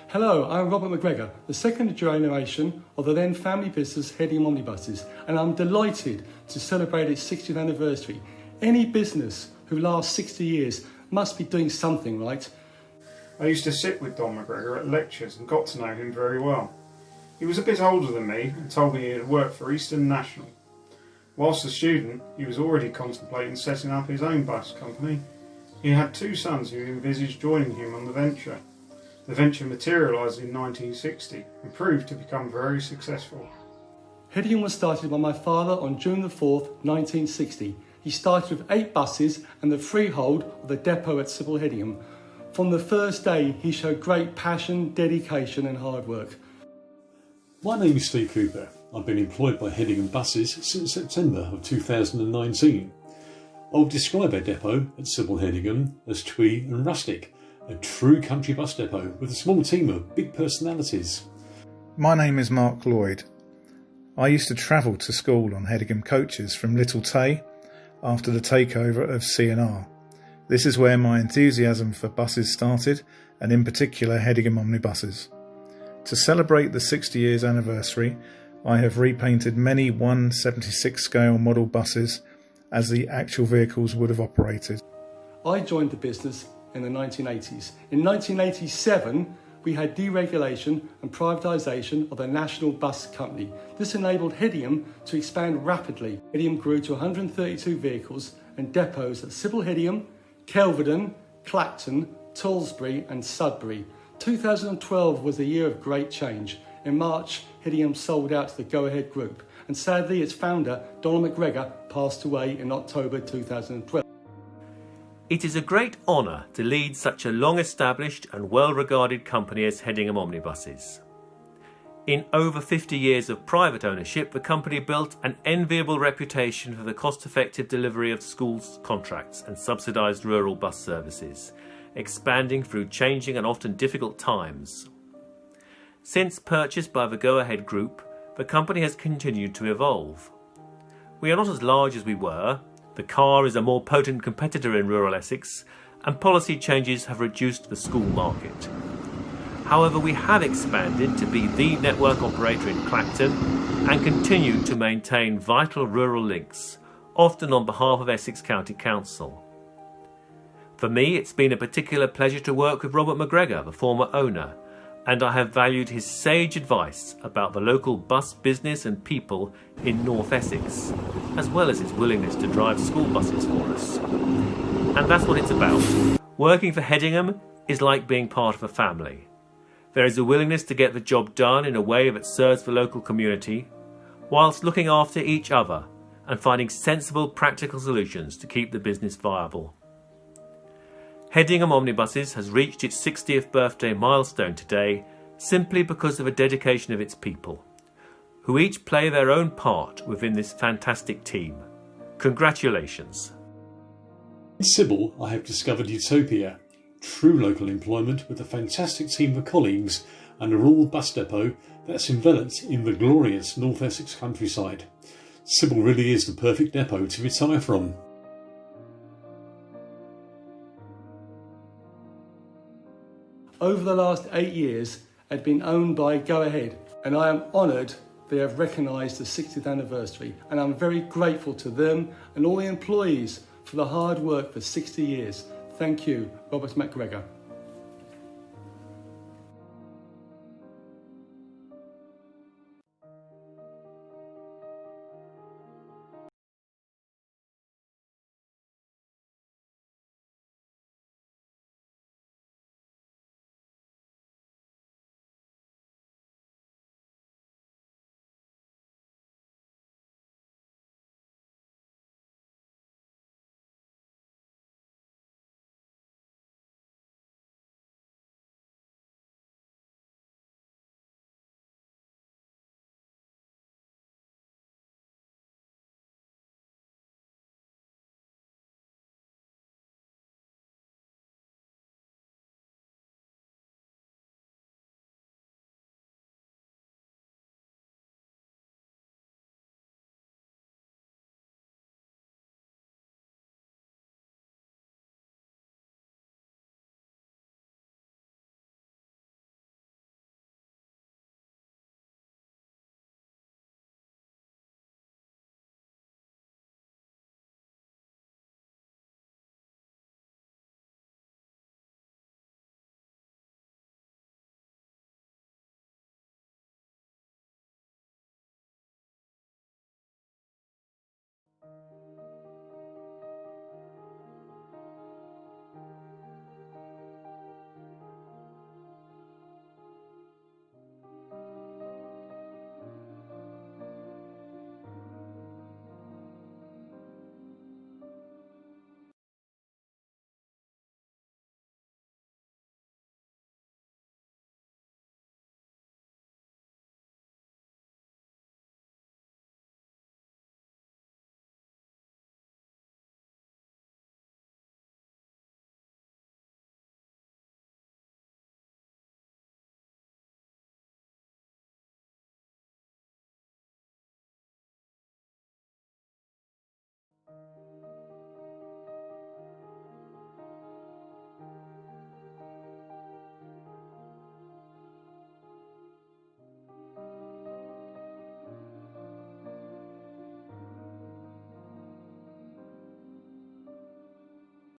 Hello, I'm Robert McGregor, the second generation of the then family business Hedingham Omnibuses, and I'm delighted to celebrate its 60th anniversary. Any business who lasts 60 years must be doing something right. I used to sit with Don McGregor at lectures and got to know him very well. He was a bit older than me and told me he had worked for Eastern National. Whilst a student, he was already contemplating setting up his own bus company. He had two sons who envisaged joining him on the venture. The venture materialised in 1960 and proved to become very successful. Hedingham was started by my father on June the 4th, 1960. He started with 8 buses and the freehold of the depot at Sybil Hedingham. From the first day, he showed great passion, dedication and hard work. My name is Steve Cooper. I've been employed by Hedingham Buses since September of 2019. I would describe our depot at Sybil Hedingham as twee and rustic, a true country bus depot with a small team of big personalities. My name is Mark Lloyd. I used to travel to school on Hedingham coaches from Little Tay after the takeover of C&R. This is where my enthusiasm for buses started, and in particular Hedingham Omnibuses. To celebrate the 60 years anniversary, I have repainted many 1/76 scale model buses as the actual vehicles would have operated. I joined the business in the 1980s. In 1987, we had deregulation and privatisation of the National Bus Company. This enabled Hedingham to expand rapidly. Hedingham grew to 132 vehicles and depots at Sybil Hedingham, Kelvedon, Clacton, Toulsbury and Sudbury. 2012 was a year of great change. In March, Hedingham sold out to the Go Ahead Group, and sadly its founder, Donald McGregor, passed away in October 2012. It is a great honour to lead such a long-established and well-regarded company as Hedingham Omnibuses. In over 50 years of private ownership, the company built an enviable reputation for the cost-effective delivery of schools contracts and subsidised rural bus services, expanding through changing and often difficult times. Since purchased by the Go Ahead Group, the company has continued to evolve. We are not as large as we were, the car is a more potent competitor in rural Essex, and policy changes have reduced the school market. However, we have expanded to be the network operator in Clacton and continue to maintain vital rural links, often on behalf of Essex County Council. For me, it's been a particular pleasure to work with Robert McGregor, the former owner, and I have valued his sage advice about the local bus business and people in North Essex, as well as his willingness to drive school buses for us. And that's what it's about. Working for Hedingham is like being part of a family. There is a willingness to get the job done in a way that serves the local community, whilst looking after each other and finding sensible, practical solutions to keep the business viable. Hedingham Omnibuses has reached its 60th birthday milestone today simply because of the dedication of its people, who each play their own part within this fantastic team. Congratulations. In Sybil, I have discovered utopia, true local employment with a fantastic team of colleagues and a rural bus depot that's enveloped in the glorious North Essex countryside. Sybil really is the perfect depot to retire from. Over the last 8 years, it had been owned by Go Ahead, and I am honoured they have recognised the 60th anniversary, and I'm very grateful to them and all the employees for the hard work for 60 years. Thank you, Robert McGregor.